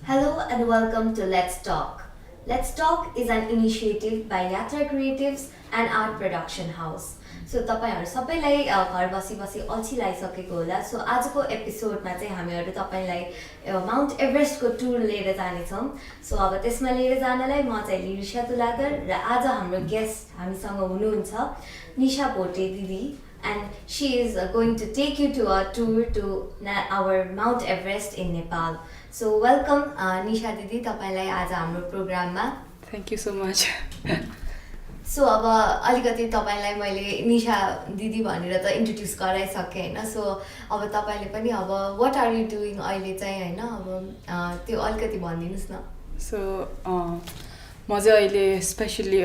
Hello and welcome to Let's Talk. Let's Talk is an initiative by Yatra Creatives and Art Production House. So तपाईँहरू सबैलाई घर बसी बसी अल्छी लागिसकेको होला. सो आजको एपिसोडमा चाहिँ हामीहरू तपाईँलाई माउन्ट एभरेस्टको टुर लिएर जानेछौँ. सो अब त्यसमा लिएर जानलाई म चाहिँ लिरिसा तुलाधर र आज हाम्रो गेस्ट हामीसँग हुनुहुन्छ निशा भोटे दिदी. And she is going to take you to a tour to our Mount Everest in Nepal. So welcome Nisha Didi तपाईलाई आज हाम्रो प्रोग्राममा. Thank you so much. So अब अलिकति तपाईलाई मैले निशा दिदी भनेर त इन्ट्रोड्युस गराइसके हैन. सो अब तपाईले पनि अब व्हाट आर यु डुइङ अहिले चाहिँ हैन, अब त्यो अलिकति भनिदिनुस् न. So म चाहिँ अहिले स्पेशली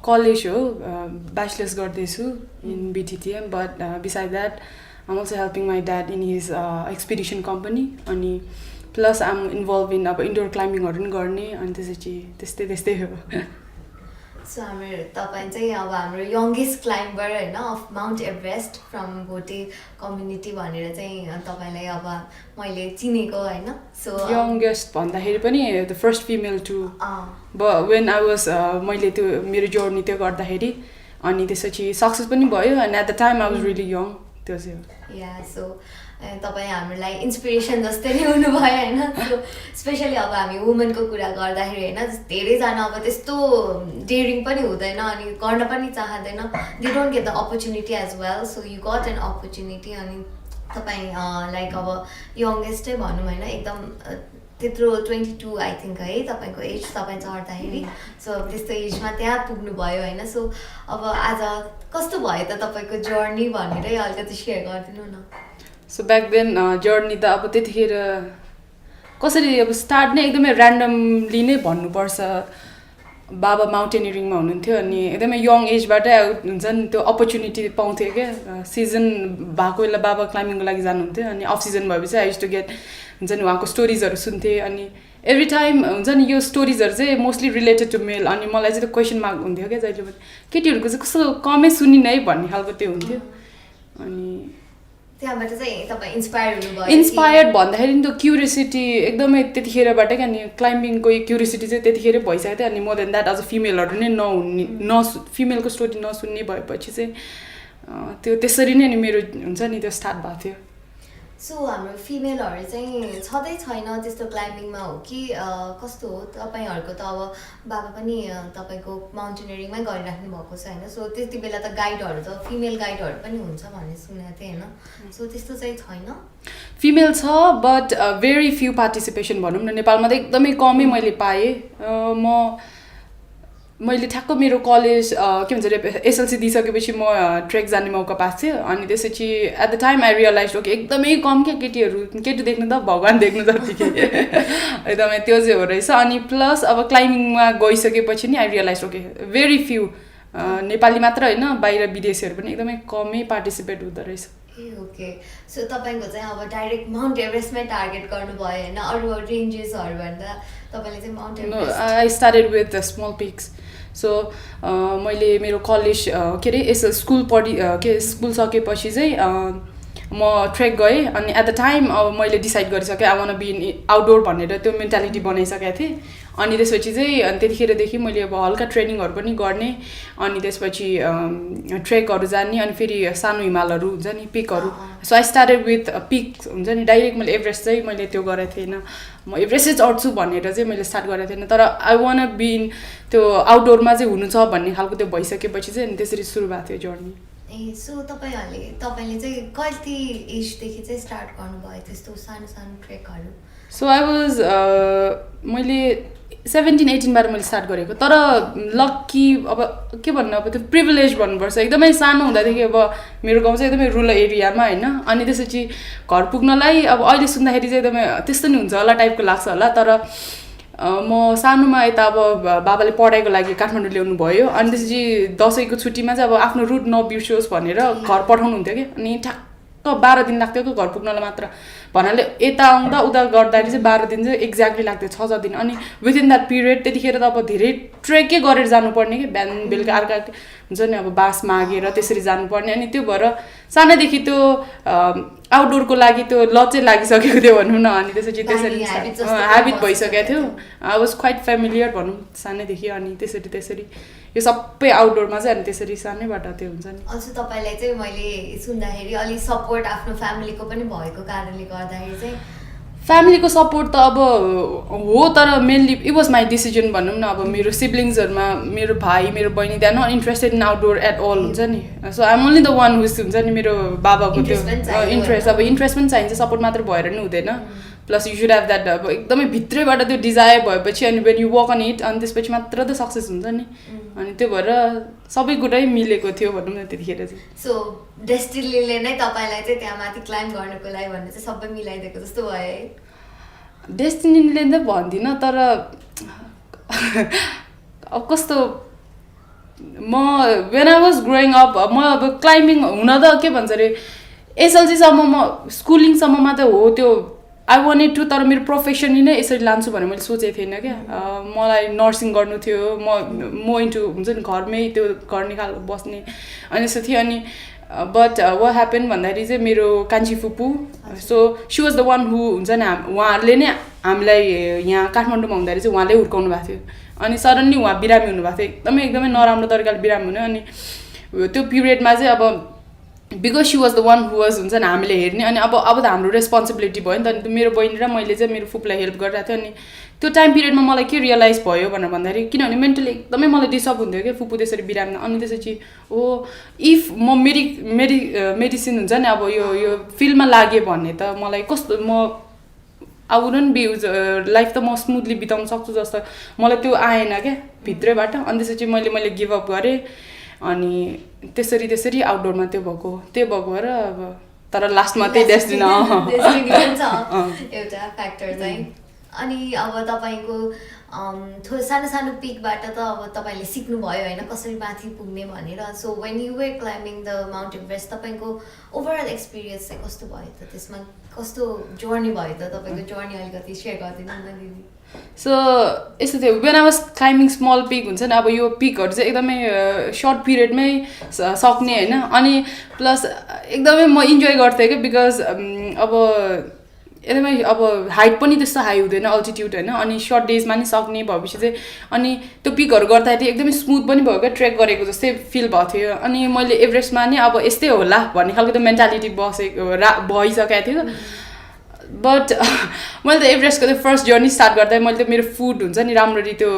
कलेज हो, ब्याचलर्स गर्दैछु in BTTM, but beside that I'm also helping my dad in his expedition company. अनि प्लस आम इन्भल्भ इन अब इन्डोर क्लाइम्बिङहरू पनि गर्ने. अनि त्यसपछि त्यस्तै हो. सो हाम्रो तपाईँ चाहिँ अब हाम्रो यङ्गेस्ट क्लाइम्बर होइन of Mount Everest from Bhote community भनेर चाहिँ तपाईँलाई अब मैले चिनेको होइन. सो यङ्गेस्ट भन्दाखेरि पनि the first female to when I was मैले त्यो मेरो जर्नी त्यो गर्दाखेरि अनि त्यसपछि सक्सेस पनि भयो. And at the time I was really young. त्यो चाहिँ हो. या सो तपाईँ हामीलाई इन्सपिरेसन जस्तै नै हुनुभयो होइन. सो स्पेसली अब हामी वुमेनको कुरा गर्दाखेरि होइन धेरैजना अब त्यस्तो डेयरिङ पनि हुँदैन अनि गर्न पनि चाहँदैन. They don't get the opportunity as well. So you got an opportunity. अनि तपाईँ लाइक अब यङ्गेस्टै भनौँ होइन, एकदम त्यत्रो 22 आई थिङ्क है तपाईँको एज तपाईँ चढ्दाखेरि. सो अब त्यस्तो एजमा त्यहाँ पुग्नुभयो होइन. सो अब आज कस्तो भयो त तपाईँको जर्नी भनेरै अलिकति सेयर गरिदिनु न. सो ब्याक देन जर्नी त अब त्यतिखेर कसरी अब स्टार्ट नै एकदमै ऱ्यान्डमली नै भन्नुपर्छ. बाबा माउन्टेनियरिङमा हुनुहुन्थ्यो अनि एकदमै यङ एजबाटै हुन्छ नि त्यो अपर्च्युनिटी पाउँथ्यो क्या. सिजन भएको बेला बाबा क्लाइम्बिङको लागि जानुहुन्थ्यो अनि अफ सिजन भएपछि आई युज टु गेट हुन्छ नि उहाँको स्टोरिजहरू सुन्थेँ. अनि एभ्री टाइम हुन्छ नि यो स्टोरिजहरू चाहिँ मोस्टली रिलेटेड टु मेल. अनि मलाई चाहिँ त्यो क्वेसन मार्क हुन्थ्यो क्या जहिले पनि, केटीहरूको चाहिँ कस्तो कमै सुनिन है भन्ने खालको त्यो हुन्थ्यो. अनि त्यहाँबाट चाहिँ तपाईँ इन्सपायर इन्सपायर्ड भन्दाखेरि नि त्यो क्युरियोसिटी एकदमै त्यतिखेरबाट क्या. अनि क्लाइम्बिङको क्युरियोसिटी चाहिँ त्यतिखेरै भइसकेको थियो. अनि मोर देन द्याट अझ फिमेलहरू नै नहुने फिमेलको स्टोरी नसुन्ने भएपछि चाहिँ त्यो त्यसरी नै नि मेरो हुन्छ नि त्यो स्टार्ट भएको थियो. सो हाम्रो फिमेलहरू चाहिँ छँदै छैन त्यस्तो क्लाइम्बिङमा हो कि कस्तो हो? तपाईँहरूको त अब बाबा पनि तपाईँको माउन्टेनियरिङमै गरिराख्नु भएको छ होइन. सो त्यति बेला त गाइडहरू त फिमेल गाइडहरू पनि हुन्छ भन्ने सुनेको थिएँ होइन. सो त्यस्तो चाहिँ छैन. फिमेल छ बट भेरी फ्यु पार्टिसिपेसन भनौँ न. नेपालमा त एकदमै कमै मैले पाएँ. मैले ठ्याक्क मेरो कलेज के भन्छ अरे एसएलसी दिइसकेपछि म ट्रेक जाने मौका पाएको थियो. अनि त्यसपछि at the time I realise okay एकदमै कम क्या केटी देख्नु त भगवान् देख्नु जतिकै एकदमै त्यो चाहिँ हो रहेछ. अनि प्लस अब क्लाइम्बिङमा गइसकेपछि नि I realise okay very few Nepali मात्र होइन बाहिर विदेशीहरू पनि एकदमै कमै पार्टिसिपेट हुँदो रहेछ. ए ओके. सो तपाईँको चाहिँ अब डाइरेक्ट माउन्ट एभरेस्टमै टार्गेट गर्नुभयो होइन, अरू रेन्जेसहरू भन्दा तपाईँले चाहिँ Mount Everest. I started with small peaks. सो मैले मेरो कलेज के अरे स्कुल सकेपछि चाहिँ म ट्रेक गएँ. अनि एट द टाइम अब मैले डिसाइड गरिसकेँ I one be in outdoor भनेर त्यो मेन्टालिटी बनाइसकेको थिएँ. अनि त्यसपछि चाहिँ त्यतिखेरदेखि मैले अब हल्का ट्रेनिङहरू पनि गर्ने. अनि त्यसपछि ट्रेकहरू जाने. अनि फेरि सानो हिमालहरू हुन्छ नि पिकहरू. So I started with peak हुन्छ नि. डाइरेक्ट मैले एभरेस्ट चाहिँ मैले त्यो गरेको थिएन. म एभरेस्टै चढ्छु भनेर चाहिँ मैले स्टार्ट गरेको थिएन. तर आई वान बी इन त्यो आउटडोरमा चाहिँ हुनु छ भन्ने खालको त्यो भइसकेपछि चाहिँ अनि त्यसरी सुरु भएको थियो जर्नी. ए सो तपाईँले चाहिँ कति एजदेखि चाहिँ स्टार्ट गर्नुभयो त्यस्तो सानो सानो ट्रेकहरू? सो आई वाज मैले 17-18 मैले स्टार्ट गरेको. तर लक्की अब के भन्नु, अब त्यो प्रिभिलेज भन्नुपर्छ. एकदमै सानो हुँदादेखि अब मेरो गाउँ चाहिँ एकदमै रुरल एरियामा होइन. अनि त्यसपछि घर पुग्नलाई अब अहिले सुन्दाखेरि चाहिँ एकदमै त्यस्तो नि हुन्छ होला टाइपको लाग्छ होला. तर म सानोमा यता अब बाबाले पढाइको लागि काठमाडौँ ल्याउनु भयो. अनि त्यसपछि दसैँको छुट्टीमा चाहिँ अब आफ्नो रुट नबिर्सियोस् भनेर घर पठाउनुहुन्थ्यो कि. अनि ठ्याक्क 12 दिन लाग्थ्यो कि घर पुग्नलाई मात्र. भन्नाले यता आउँदा उता गर्दाखेरि चाहिँ 12 दिन चाहिँ एक्ज्याक्टली लाग्थ्यो, 6 दिन. अनि विदिन द्याट पिरियड त्यतिखेर त अब धेरै ट्रेकै गरेर जानुपर्ने कि. बिहान बेलुका अर्का हुन्छ नि अब बास मागेर त्यसरी जानुपर्ने. अनि त्यो भएर सानैदेखि त्यो आउटडोरको लागि त्यो लत चाहिँ लागिसकेको थियो भनौँ न अनि त्यसपछि त्यसरी ह्याबिट भइसकेको थियो आई वाज क्वाइट फेमिलियर भनौँ सानैदेखि अनि त्यसरी यो सबै आउटडोरमा चाहिँ अनि त्यसरी सानैबाट त्यो हुन्छ नि अझ तपाईँलाई चाहिँ मैले सुन्दाखेरि अलिक सपोर्ट आफ्नो फ्यामिलीको पनि भएको कारणले गर्दाखेरि चाहिँ फ्यामिलीको सपोर्ट त अब हो तर mainly it was my decision भनौँ न अब मेरो सिब्लिङ्सहरूमा मेरो भाइ मेरो बहिनी they are not interested in outdoor at all हुन्छ नि so I am only the one whose हुन्छ नि मेरो बाबाको त्यो इन्ट्रेस्ट अब इन्ट्रेस्ट पनि चाहिन्छ सपोर्ट मात्र भएर नि हुँदैन plus you should have that अब एकदमै भित्रैबाट त्यो डिजायर भएपछि अनि when you work on it अनि त्यसपछि मात्र त सक्सेस हुन्छ नि अनि त्यो भएर सबै कुरै मिलेको थियो भनौँ न त्यतिखेर चाहिँ सो डेस्टिनीले नै तपाईँलाई चाहिँ त्यहाँ माथि क्लाइम्ब गर्नुको लागि भन्ने चाहिँ सबै मिलाइदिएको जस्तो भयो है डेस्टिनीले नै भन्दिनँ तर अब कस्तो म when I was growing up म अब क्लाइम्बिङ हुन त के भन्छ अरे एसएलसीसम्म म स्कुलिङसम्ममा त हो त्यो आई वान्टेड टु तर मेरो प्रोफेसनली नै यसरी लान्छु भनेर मैले सोचेको थिइनँ क्या मलाई नर्सिङ गर्नु थियो म इन्टु हुन्छ नि घरमै त्यो गर्ने खालको बस्ने अनि यस्तो थियो अनि बट वाट ह्यापन भन्दाखेरि चाहिँ मेरो कान्छी फुपू so she was the one who हुन्छ नि उहाँहरूले नै हामीलाई यहाँ काठमाडौँमा हुँदाखेरि चाहिँ उहाँले हुर्काउनु भएको थियो अनि सडन्ली उहाँ बिरामी हुनुभएको थियो एकदमै नराम्रो तरिकाले बिरामी हुनु अनि त्यो पिरियडमा चाहिँ अब because she was the one who was हुन्छ नि हामीले हेर्ने अनि अब त हाम्रो रेस्पोन्सिबिलिटी भयो नि त मेरो बहिनी र मैले चाहिँ मेरो फुपूलाई हेल्प गरिरहेको थियो अनि त्यो टाइम पिरियडमा मलाई के रियलाइज भयो भनेर भन्दाखेरि किनभने मेन्टली एकदमै मलाई डिस्टर्ब हुन्थ्यो क्या फुपू त्यसरी बिरामी अनि त्यसपछि इफ म मेडिसिन हुन्छ नि अब यो फिल्डमा लागेँ भने त मलाई कस्तो म आई वुडन्ट बी लाइफ त म स्मुथली बिताउन सक्छु जस्तो मलाई त्यो आएन क्या भित्रैबाट अनि त्यसपछि मैले गिभ अप गरेँ अनि त्यसरी आउटडोरमा त्यो भएको भएर अब तर लास्टमा त्यही डेस्टिनी एउटा फ्याक्टर चाहिँ अनि अब तपाईँको थोरै सानो पिकबाट त अब तपाईँले सिक्नुभयो होइन कसरी माथि पुग्ने भनेर so when you way climbing the Mount Everest तपाईँको ओभरअल एक्सपिरियन्स चाहिँ कस्तो भयो त त्यसमा कस्तो जर्नी भयो त तपाईँको जर्नी अलिकति सेयर गरिदिनु न दिदी सो यस्तो थियो when I was climbing small peak हुन्छ नि अब यो पिकहरू चाहिँ एकदमै सर्ट पिरियडमै सक्ने होइन अनि प्लस एकदमै म इन्जोय गर्थेँ क्या बिकज अब एकदमै अब हाइट पनि त्यस्तो हाई हुँदैन अल्टिट्युड होइन अनि सर्ट डेजमा नि सक्ने भएपछि चाहिँ अनि त्यो पिकहरू गर्दाखेरि एकदमै स्मुथ पनि भयो क्या ट्रेक गरेको जस्तै फिल भएको थियो अनि मैले एभरेस्टमा नि अब यस्तै होला भन्ने खालको त्यो मेन्टालिटी भइसकेको थियो बट मैले त एभरेस्टको त्यो फर्स्ट जर्नी स्टार्ट गर्दा मैले त मेरो फुड हुन्छ नि राम्ररी त्यो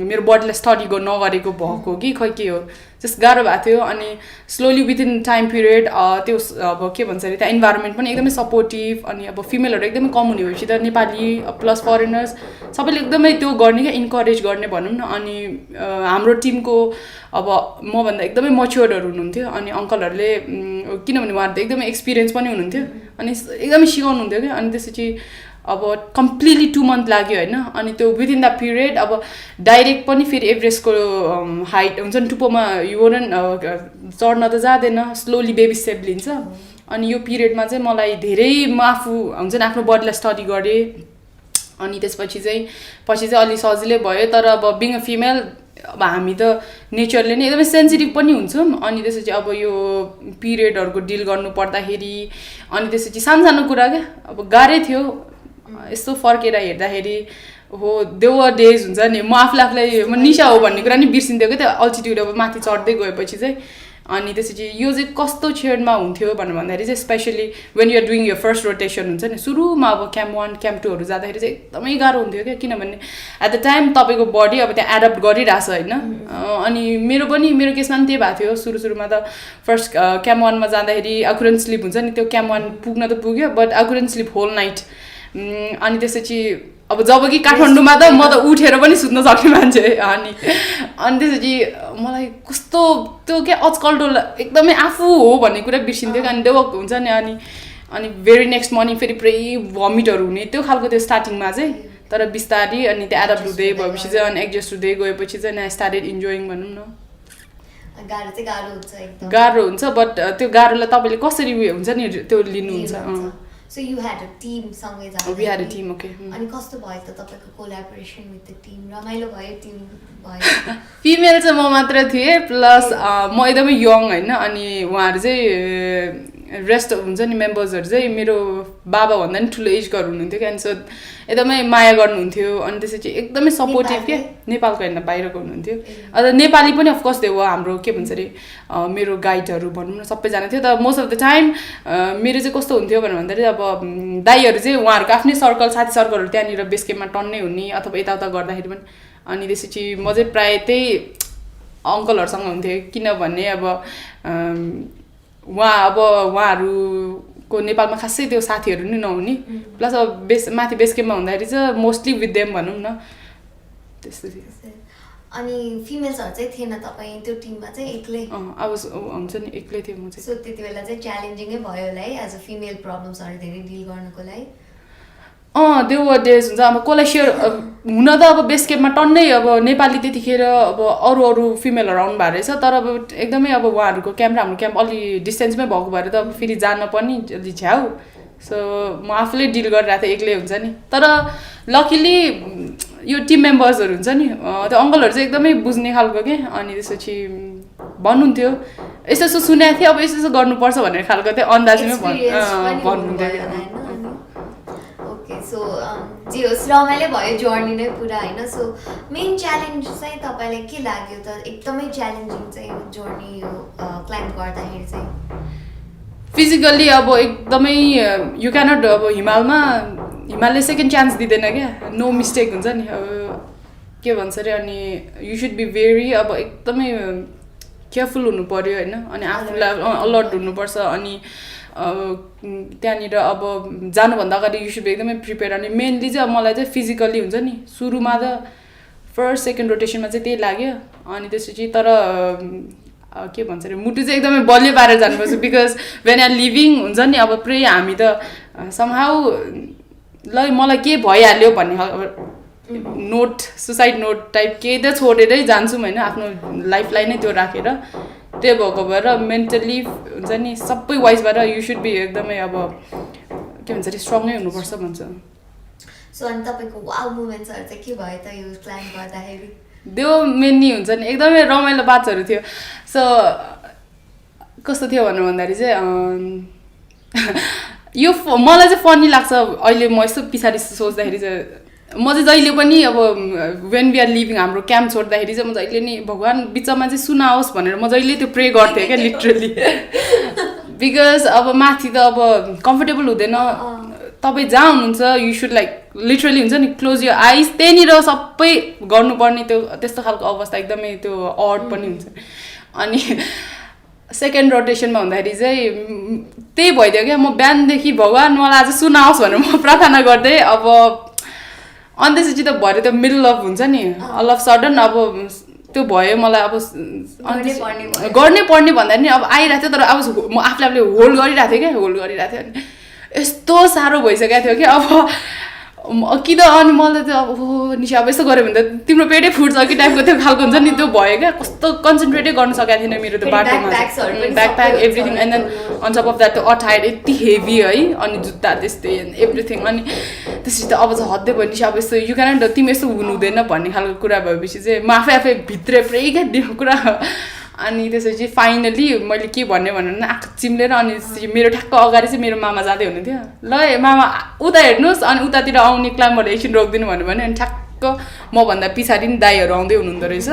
मेरो बडीलाई स्टडी नगरेको भएको कि खै के हो जस्ट गाह्रो भएको थियो अनि स्लोली विदिन टाइम पिरियड त्यो अब के भन्छ अरे त्यहाँ इन्भाइरोमेन्ट पनि एकदमै सपोर्टिभ अनि अब फिमेलहरू एकदमै कम हुने भएपछि त नेपाली प्लस फरेनर्स सबैले एकदमै त्यो गर्ने क्या इन्करेज गर्ने भनौँ न अनि हाम्रो टिमको अब मभन्दा एकदमै मच्योर्डहरू हुनुहुन्थ्यो अनि अङ्कलहरूले किनभने उहाँहरू त एकदमै एक्सपिरियन्स पनि हुनुहुन्थ्यो अनि एकदमै सिकाउनुहुन्थ्यो क्या अनि त्यसपछि अब कम्प्लिटली 2 मन्थ लाग्यो होइन अनि त्यो विदिन द पिरियड अब डाइरेक्ट पनि फेरि एभरेस्टको हाइट हुन्छ नि टुप्पोमा युवरन चढ्न त जाँदैन स्लोली बेबी स्टेप लिन्छ अनि यो पिरियडमा चाहिँ मलाई धेरै म आफू हुन्छ नि आफ्नो बडीलाई स्टडी गरेँ अनि त्यसपछि चाहिँ अलि सजिलै भयो तर अब बिङ अ फिमेल अब हामी त नेचरले नै एकदमै सेन्सिटिभ पनि हुन्छौँ अनि त्यसपछि अब यो पिरियडहरूको डिल गर्नु पर्दाखेरि अनि त्यसपछि सानो कुरा क्या अब गाह्रै थियो यस्तो फर्केर हेर्दाखेरि हो देवर डेज हुन्छ नि म आफूलाई म निशा हो भन्ने कुरा नि बिर्सिन्थ्यो क्या त्यो अल्टिट्युड अब माथि चढ्दै गएपछि चाहिँ अनि त्यसपछि यो चाहिँ कस्तो छेडमा हुन्थ्यो भनेर भन्दाखेरि चाहिँ स्पेसली वेन युआर डुइङ यो फर्स्ट रोटेसन हुन्छ नि सुरुमा अब क्याम्प 1 क्याम्प 2हरू जाँदाखेरि चाहिँ एकदमै गाह्रो हुन्थ्यो क्या किनभने एट द टाइम तपाईँको बडी अब त्यहाँ एडप्ट गरिरहेछ होइन अनि मेरो केसमा पनि त्यही भएको थियो सुरुमा त फर्स्ट क्याम्प 1मा जाँदाखेरि आई कुडन्ट स्लिप हुन्छ नि त्यो क्याम्प 1 पुग्न त पुग्यो but I couldn't sleep whole night अनि त्यसपछि अब जब कि काठमाडौँमा त म त उठेर पनि सुत्न सक्ने मान्छे अनि त्यसपछि मलाई कस्तो त्यो क्या अचकल्टो एकदमै आफू हो भन्ने कुरा बिर्सिन्थ्यो अनि त्यो हुन्छ नि अनि भेरी नेक्स्ट मर्निङ फेरि पुरै भमिटहरू हुने त्यो खालको त्यो स्टार्टिङमा चाहिँ तर बिस्तारै अनि त्यो एडप्ट हुँदै भएपछि चाहिँ अनि एडजस्ट हुँदै गएपछि चाहिँ आई स्टार्टेड इन्जोइङ भनौँ न गाह्रो हुन्छ बट त्यो गाह्रोलाई तपाईँले कसरी हुन्छ नि त्यो लिनुहुन्छ So you had a team सँगै जाँदा We had a team, okay. अनि कस्तो भयो त तपाईको कोल्याबोरेसन विथ द टिम रमाइलो भयो टिम भयो फिमेल चाहिँ म मात्र थिएँ प्लस म एकदमै यङ हैन अनि उहाँहरु चाहिँ रेस्ट हुन्छ नि मेम्बर्सहरू चाहिँ मेरो बाबाभन्दा नि ठुलो एजकोहरू हुनुहुन्थ्यो क्या, अनि सो एकदमै माया गर्नुहुन्थ्यो, अनि त्यसपछि एकदमै सपोर्टिभ के नेपालको होइन बाहिरको हुनुहुन्थ्यो। अन्त नेपाली पनि अफकोर्स त्यो हाम्रो के भन्छ अरे मेरो गाइडहरू भनौँ न सबैजना थियो, तर मोस्ट अफ द टाइम मेरो चाहिँ कस्तो हुन्थ्यो भन्दाखेरि अब दाइहरू चाहिँ उहाँहरूको आफ्नै सर्कल साथी सर्कलहरू त्यहाँनिर बेस क्याम्पमा टन्नै हुने अथवा यताउता गर्दाखेरि पनि, अनि त्यसपछि म चाहिँ प्रायः त्यही अङ्कलहरूसँग हुन्थेँ, किनभने अब उहाँहरूको नेपालमा खासै त्यो साथीहरू नि नहुने, प्लस अब माथि बेस क्याम्पमा हुँदाखेरि चाहिँ मोस्टली विथ देम भनौँ न त्यस्तो थियो। अनि फिमेल्सहरू चाहिँ थिएन तपाईँ त्यो टिममा चाहिँ एक्लै? अब हुन्छ नि एक्लै थियो म चाहिँ। सो त्यति बेला चाहिँ च्यालेन्जिङै भयो होला है एज अ फिमेल प्रब्लम्सहरू धेरै डिल गर्नको लागि? त्यो डेज हुन्छ अब कसलाई सेयर हुन त अब बेस क्याम्पमा टन्नै अब नेपाली त्यतिखेर अब अरू फिमेलहरू आउनु भएको रहेछ, तर अब एकदमै अब उहाँहरूको क्याम्प र हाम्रो क्याम्प अलि डिस्टेन्समै भएको भएर त अब फेरि जान पनि अलि झ्याउ, सो म आफूले डिल गरिरहेको थिएँ एक्लै हुन्छ नि। तर लकिली यो टिम मेम्बर्सहरू हुन्छ नि त्यो अङ्कलहरू चाहिँ एकदमै बुझ्ने खालको के, अनि त्यसपछि भन्नुहुन्थ्यो यस्तो यस्तो सुनेको थिएँ अब यस्तो यस्तो गर्नुपर्छ भनेर खालको चाहिँ अन्दाजमै भन्नुहुन्थ्यो। ओके, सो जे होस् रमाइलो भयो जर्नी नै पुरा होइन। सो मेन च्यालेन्ज चाहिँ तपाईँलाई के लाग्यो त एकदमै च्यालेन्जिङ चाहिँ जर्नी यो क्लाइम्ब गर्दाखेरि चाहिँ? फिजिकल्ली अब एकदमै यु क्यानट अब हिमालले सेकेन्ड चान्स दिँदैन क्या, नो मिस्टेक हुन्छ नि अब के भन्छ अरे, अनि यु सुड बी भेरी अब एकदमै केयरफुल हुनु पऱ्यो होइन, अनि आफूलाई अलर्ट हुनुपर्छ, अनि त्यहाँनिर अब जानुभन्दा अगाडि यु सुड बी एकदमै प्रिपेयर। अनि मेनली चाहिँ अब मलाई चाहिँ फिजिकल्ली हुन्छ नि सुरुमा त फर्स्ट सेकेन्ड रोटेसनमा चाहिँ त्यही लाग्यो, अनि त्यसपछि तर के भन्छ अरे मुटु चाहिँ एकदमै बलियो पारेर जानुपर्छ, बिकज वेन आर लिभिङ हुन्छ नि अब पुरै हामी त समहाउ ल मलाई के भइहाल्यो भन्ने नोट सुसाइड नोट टाइप केही त छोडेरै जान्छौँ होइन, आफ्नो लाइफलाई नै त्यो राखेर, त्यही भएको भएर मेन्टली हुन्छ नि सबै वाइजबाट यु सुड बी एकदमै अब के भन्छ अरे स्ट्रङै हुनुपर्छ भन्छ। सो अनि तपाईँको वाउ मोमेन्ट्सहरू चाहिँ के भयो त यो क्लाइम्ब गर्दाखेरि? त्यो मेनली हुन्छ नि एकदमै रमाइलो बातहरू थियो। सो कस्तो थियो भनेर भन्दाखेरि चाहिँ यो मलाई चाहिँ फनी लाग्छ अहिले म यस्तो पछाडि सोच्दाखेरि चाहिँ, म चाहिँ जहिले पनि अब वेन वी आर लिभिङ हाम्रो क्याम्प छोड्दाखेरि चाहिँ म जहिले नि भगवान् बिचमा चाहिँ सुनाओस् भनेर म जहिले त्यो प्रे गर्थेँ क्या लिटरली, बिकज अब माथि त अब कम्फर्टेबल हुँदैन, तपाईँ जहाँ हुनुहुन्छ यु सुड लाइक लिटरली हुन्छ नि क्लोज यर आइज, त्यहीँनिर सबै गर्नुपर्ने त्यो त्यस्तो खालको अवस्था एकदमै त्यो अड पनि हुन्छ। अनि सेकेन्ड रोटेसनमा हुँदाखेरि चाहिँ त्यही भइदियो क्या, म बिहानदेखि भगवान् मलाई आज सुनाओस् भनेर म प्रार्थना गर्दै, अब अनि त्यसपछि त भरे त मिडल अफ हुन्छ नि अल अफ सडन अब त्यो भयो मलाई अब गर्नै पर्ने भन्दा नि अब आइरहेको थियो, तर अब म आफूले होल्ड गरिरहेको थिएँ क्या, होल्ड गरिरहेको थिएँ, अनि यस्तो साह्रो भइसकेको थियो कि अब कि त अनि मलाई त अब निशा अब यस्तो गऱ्यो भने त तिम्रो पेटै फुट्छ कि टाइपको त्यो खालको हुन्छ नि त्यो भयो क्या, कस्तो कन्सन्ट्रेटै गर्न सकेको थिएन मेरो त्यो बाटोमा, backpack everything, and then on top of that त्यो अटायर यति हेभी है, अनि जुत्ता त्यस्तै एभ्रिथिङ, अनि त्यसपछि त अब चाहिँ हद्दै भयो निशा अब यस्तो यु क्यान तिमी यस्तो हुनु हुँदैन भन्ने खालको कुरा भएपछि चाहिँ म आफै भित्रै पुरै क्या त्यो कुरा। अनि त्यसपछि फाइनली मैले के भन्ने भनेर आँखा चिम्लेर, अनि मेरो ठ्याक्क अगाडि चाहिँ मेरो मामा जाँदै हुनुहुन्थ्यो, ल मामा उता हेर्नुहोस्, अनि उतातिर आउने क्लाइम्बहरू एकछिन रोकिदिनु भन्यो भने, अनि ठ्याक्क मभन्दा पछाडि नि दाइहरू आउँदै हुनुहुँदो रहेछ,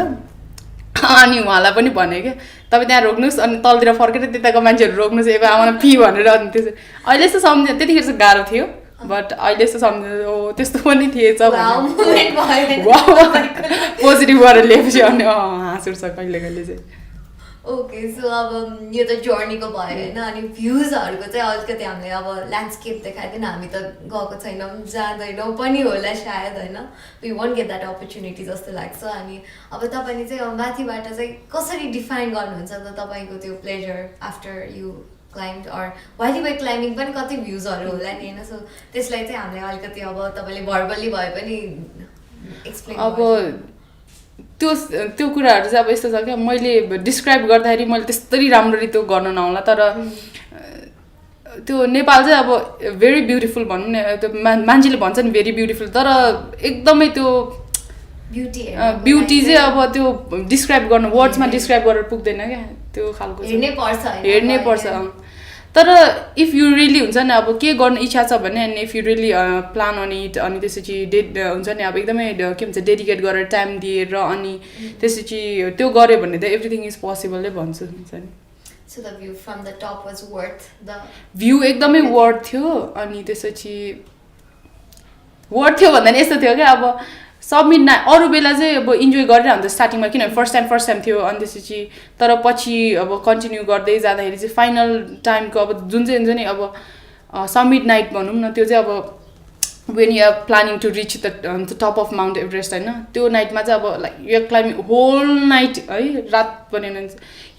अनि उहाँलाई पनि भने क्या तपाईँ त्यहाँ रोक्नुहोस्, अनि तलतिर फर्केर त्यताको मान्छेहरू रोक्नुहोस् एक आउन पी भनेर, अनि त्यसो अहिले यस्तो सम्झिँदा त्यतिखेर चाहिँ गाह्रो थियो, बट अहिले यस्तो सम्झिँदा ओ त्यस्तो पनि थिएछ पोजिटिभ गरेर लिएपछि अनि हाँस उठ्छ कहिले कहिले चाहिँ। ओके, सो अब यो त जर्नीको भयो होइन, अनि भ्युजहरूको चाहिँ अलिकति हामीले अब ल्यान्डस्केप देखाइदिन, हामी त गएको छैनौँ जाँदैनौँ पनि होला सायद होइन, we won't get that opportunity जस्तो लाग्छ। अनि अब तपाईँले चाहिँ अब माथिबाट चाहिँ कसरी डिफाइन गर्नुहुन्छ त तपाईँको त्यो pleasure after you climb, or while by climbing पनि कति भ्युजहरू होला नि होइन, सो त्यसलाई चाहिँ हामीले अलिकति अब तपाईँले भर्बल्ली भए पनि एक्सप्लेन अब त्यो कुराहरू चाहिँ अब यस्तो छ क्या, मैले डिस्क्राइब गर्दाखेरि मैले त्यस्तरी राम्ररी त्यो गर्न नहोला, तर त्यो नेपाल चाहिँ अब भेरी ब्युटिफुल भनौँ न, त्यो मान्छेले भन्छ नि भेरी ब्युटिफुल, तर एकदमै त्यो ब्युटी चाहिँ अब त्यो डिस्क्राइब गर्नु वर्ड्समा डिस्क्राइब गरेर पुग्दैन क्या, त्यो खालको हेर्नै पर्छ। तर इफ यु रियली हुन्छ नि अब के गर्नु इच्छा छ भने अनि if you really plan on it अनि त्यसपछि हुन्छ नि अब एकदमै के भन्छ डेडिकेट गरेर टाइम दिएर अनि त्यसपछि त्यो गऱ्यो भने त एभ्रिथिङ इज पोसिबल नै भन्छु हुन्छ नि So the view from the top was worth the view एकदमै वर्थ थियो अनि त्यसपछि वर्थ थियो भन्दा नि यस्तो थियो क्या अब सबमिट अरू बेला चाहिँ अब इन्जोय गरेर हुन्छ स्टार्टिङमा किनभने फर्स्ट टाइम थियो अनि त्यसपछि तर पछि अब कन्टिन्यू गर्दै जाँदाखेरि चाहिँ फाइनल टाइमको अब जुन चाहिँ हुन्छ नि अब समिट नाइट भनौँ न त्यो चाहिँ अब when you are planning to reach the top of Mount Everest होइन त्यो नाइटमा चाहिँ अब like you are climbing whole night है रात पनि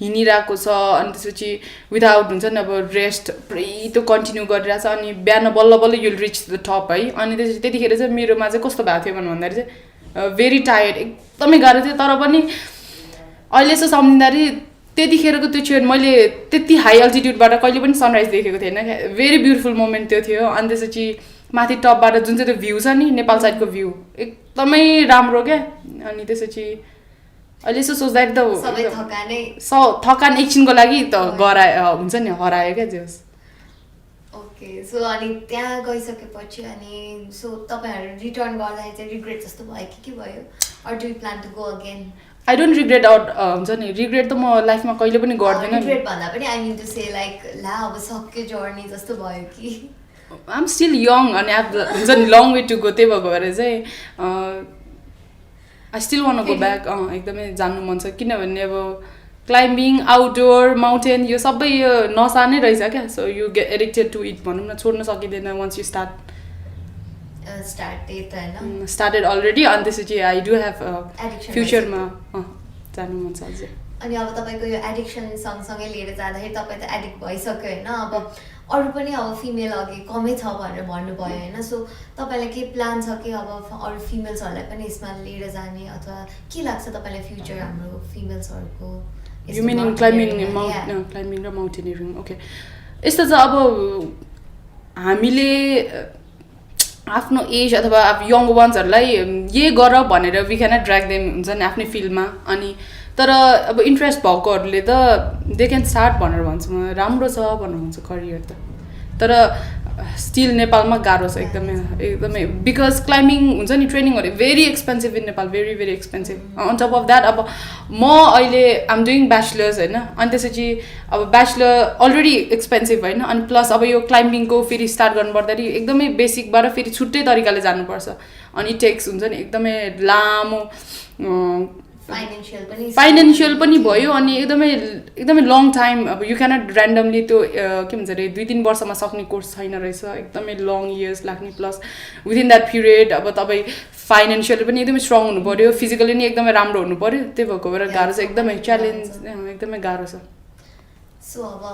हिँडिरहेको छ अनि त्यसपछि विदाउट हुन्छ नि अब रेस्ट पुरै त्यो कन्टिन्यू गरिरहेछ अनि बिहान बल्ल बल्ल युल रिच द टप है अनि त्यसपछि त्यतिखेर चाहिँ मेरोमा चाहिँ कस्तो भएको थियो भन्दाखेरि चाहिँ भेरी टायर्ड एकदमै गाह्रो थियो तर पनि अहिले यसो सम्झिँदाखेरि त्यतिखेरको त्यो क्षण मैले त्यति हाई अल्टिट्युडबाट कहिले पनि सनराइज देखेको थिएन क्या भेरी ब्युटिफुल मोमेन्ट त्यो थियो अनि त्यसपछि माथि टपबाट जुन चाहिँ त्यो भ्यू छ नि नेपाल साइडको भ्यू एकदमै राम्रो क्या अनि त्यसपछि अहिले यसो सोच्दाखेरि त थकान एकछिनको लागि त हुन्छ नि हरायो क्या जे होस् ओके सो अनि त्यहाँ गइसकेपछि अनि सो तपाईँहरू रिटर्न गर्दाखेरि चाहिँ रिग्रेट जस्तो भयो कि भयो or do you plan to go again I don't regret हुन्छ नि रिग्रेट त म लाइफमा कहिले पनि गर्दैन रिग्रेट भन्दा पनि I mean to say like ला अब सक्यो जर्नी जस्तो भयो कि आइम स्टिल यङ अनि हुन्छ नि लङ वे टु गो त्यही भएको भएर चाहिँ I still want go back एकदमै जान्नु मन छ किनभने अब क्लाइम्बिङ आउटडोर माउन्टेन यो सबै यो नसा नै रहेछ क्या so you get addicted to it भनौँ न छोड्न सकिँदैन वन्स यु स्टार्टेड अलरेडी अनि त्यसपछि आई डु हेभ फ्युचरमा जानु मन छ अझै अनि अब तपाईँको यो एडिक्सन सँगसँगै लिएर जाँदाखेरि तपाईँ त एडिक्ट भइसक्यो होइन अब अरू पनि अब फिमेल अघि कमै छ भनेर भन्नुभयो होइन सो तपाईँलाई के प्लान छ कि अब अरू फिमेल्सहरूलाई पनि यसमा लिएर जाने अथवा के लाग्छ तपाईँलाई फ्युचर हाम्रो फिमेल्सहरूको यु मिन इन क्लाइम्बिङ र माउन्टेनियरिङ ओके यस्तो छ अब हामीले आफ्नो एज अथवा अब यङ वान्सहरूलाई यही गर भनेर वी क्यानट ड्र्याग देम हुन्छ नि आफ्नै फिल्डमा अनि तर अब इन्ट्रेस्ट भएकोहरूले त दे क्यान स्टार्ट भनेर भन्छु म राम्रो छ भनेर भन्छु करियर त तर स्टिल नेपालमा गाह्रो छ एकदमै बिकज क्लाइम्बिङ हुन्छ नि ट्रेनिङहरू very expensive in Nepal very very expensive on top of that अब म अहिले आम डुइङ ब्याचलर्स होइन अनि त्यसपछि अब ब्याचलर अलरेडी एक्सपेन्सिभ होइन अनि प्लस अब यो क्लाइम्बिङको फेरि स्टार्ट गर्नुपर्दाखेरि एकदमै बेसिकबाट फेरि छुट्टै तरिकाले जानुपर्छ अनि टेक्स हुन्छ नि एकदमै लामो फाइनेन्सियल पनि भयो अनि एकदमै लङ टाइम अब यु क्यानट ऱ्यान्डमली त्यो के भन्छ अरे 2-3 वर्षमा सक्ने कोर्स छैन रहेछ एकदमै लङ इयर्स लाग्ने प्लस विदिन द्याट पिरियड अब तपाईँ फाइनेन्सियली पनि एकदमै स्ट्रङ हुनु पऱ्यो फिजिकली नि एकदमै राम्रो हुनु पऱ्यो त्यही भएको भएर गाह्रो छ एकदमै च्यालेन्ज एकदमै गाह्रो छ सो अब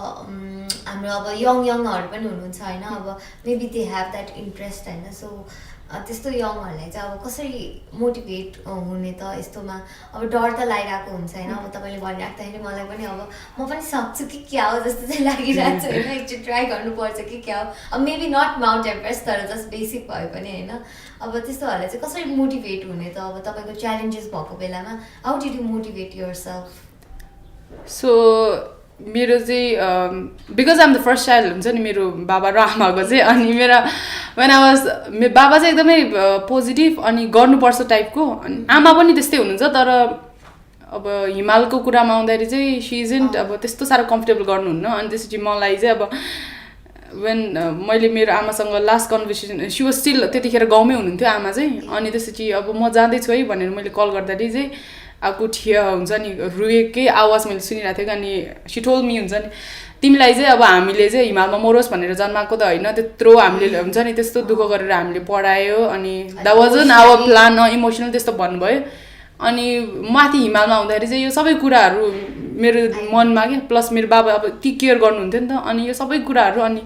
हाम्रो अब यङहरू पनि हुनुहुन्छ होइन अब maybe they have that interest होइन सो त्यस्तो यङहरूलाई चाहिँ अब कसरी मोटिभेट हुने त यस्तोमा अब डर त लागिरहेको हुन्छ होइन अब तपाईँले भनिराख्दाखेरि मलाई पनि अब म पनि सक्छु कि क्या हो जस्तो चाहिँ लागिरहेको छ होइन एकचोटि ट्राई गर्नुपर्छ कि क्या हो अब मेबी नट माउन्ट एभरेस्ट तर जस्ट बेसिक भए पनि होइन अब त्यस्तोहरूलाई चाहिँ कसरी मोटिभेट हुने त अब तपाईँको च्यालेन्जेस भएको बेलामा how did you motivate yourself so मेरो चाहिँ because I'm the first child हुन्छ नि मेरो बाबा र आमाको चाहिँ अनि मेरो वेन आई वाज बाबा चाहिँ एकदमै पोजिटिभ अनि गर्नुपर्छ टाइपको अनि आमा पनि त्यस्तै हुनुहुन्छ तर अब हिमालको कुरामा आउँदाखेरि चाहिँ सी इजन्ट अब त्यस्तो साह्रो कम्फर्टेबल गर्नुहुन्न अनि त्यसपछि मलाई चाहिँ अब वेन मैले मेरो आमासँग last conversation she was still त्यतिखेर गाउँमै हुनुहुन्थ्यो आमा चाहिँ अनि त्यसपछि अब म जाँदैछु है भनेर मैले कल गर्दाखेरि चाहिँ आएको थियो हुन्छ नि रुएकै आवाज मैले सुनिरहेको थिएँ अनि सी टोल्ड मी हुन्छ नि तिमीलाई चाहिँ अब हामीले चाहिँ हिमालमा मरोस् भनेर जन्माएको त होइन त्यत्रो हामीले हुन्छ नि त्यस्तो दुःख गरेर हामीले पढायो अनि that was an our plan emotional त्यस्तो भन्नुभयो अनि माथि हिमालमा आउँदाखेरि चाहिँ यो सबै कुराहरू मेरो मनमा क्या प्लस मेरो बाबा अब ती केयर गर्नुहुन्थ्यो नि त अनि यो सबै कुराहरू अनि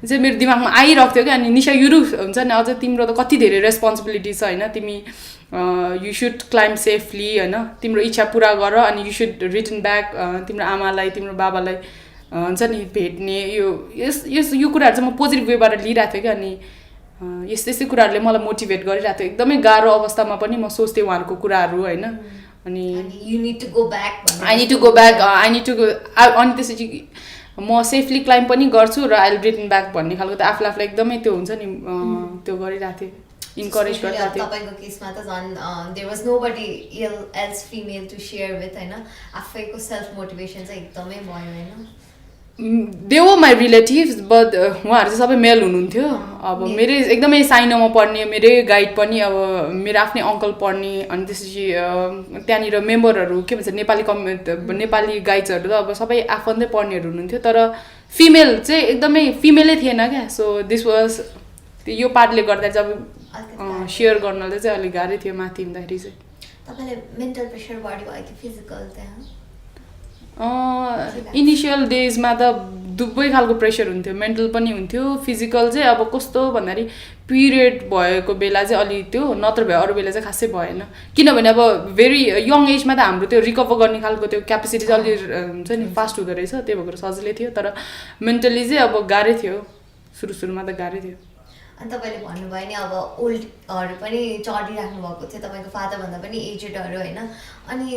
चाहिँ मेरो दिमागमा आइरहेको थियो क्या अनि निशा युरु हुन्छ नि अझ तिम्रो त कति धेरै रेस्पोन्सिबिलिटी छ होइन तिमी यु सुड क्लाइम्ब सेफली होइन तिम्रो इच्छा पुरा गर अनि यु सुड रिटर्न ब्याक तिम्रो आमालाई तिम्रो बाबालाई हुन्छ नि भेट्ने यो कुराहरू चाहिँ म पोजिटिभ वेबाट लिइरहेको थिएँ क्या अनि यस्तै कुराहरूले मलाई मोटिभेट गरिरहेको थियो एकदमै गाह्रो अवस्थामा पनि म सोच्थेँ उहाँहरूको कुराहरू होइन अनि I need to go back अनि त्यसपछि म सेफली क्लाइम्ब पनि गर्छु र आई विल रिटर्न ब्याक भन्ने खालको त आफूलाई एकदमै त्यो हुन्छ नि त्यो गरिरहेको थिएँ इन्करेज गरिरहेको थिएँ तपाईँको केसमा त झन् there was nobody else female to share with होइन आफैको सेल्फ मोटिभेसन चाहिँ एकदमै भयो होइन they were my relatives but उहाँहरू चाहिँ सबै मेल हुनुहुन्थ्यो अब मेरै एकदमै साइनोमा पढ्ने मेरै गाइड पनि अब मेरो आफ्नै अङ्कल पढ्ने अनि त्यसपछि त्यहाँनिर मेम्बरहरू के भन्छ नेपाली गाइड्सहरू त अब सबै आफन्तै पढ्नेहरू हुनुहुन्थ्यो तर फिमेल चाहिँ एकदमै फिमेलै थिएन क्या सो दिस वाज यो पार्टले गर्दा चाहिँ अब सेयर गर्नलाई चाहिँ अलिक गाह्रै थियो माथि हुँदाखेरि चाहिँ तपाईँले मेन्टल प्रेसर बढी भयो कि फिजिकल त्यहाँ इनिसियल डेजमा त दुवै खालको प्रेसर हुन्थ्यो मेन्टल पनि हुन्थ्यो फिजिकल चाहिँ अब कस्तो भन्दाखेरि पिरियड भएको बेला चाहिँ अलि त्यो नत्र भए अरू बेला चाहिँ खासै भएन किनभने अब भेरी यङ एजमा त हाम्रो त्यो रिकभर गर्ने खालको त्यो क्यापेसिटी चाहिँ अलि हुन्छ नि फास्ट हुँदो रहेछ त्यही भएर सजिलै थियो तर मेन्टली चाहिँ अब गाह्रै थियो सुरुमा त गाह्रै थियो अनि तपाईँले भन्नुभयो नि अब ओल्डहरू पनि चढिराख्नु भएको थियो तपाईँको फादरभन्दा पनि एजेडहरू होइन अनि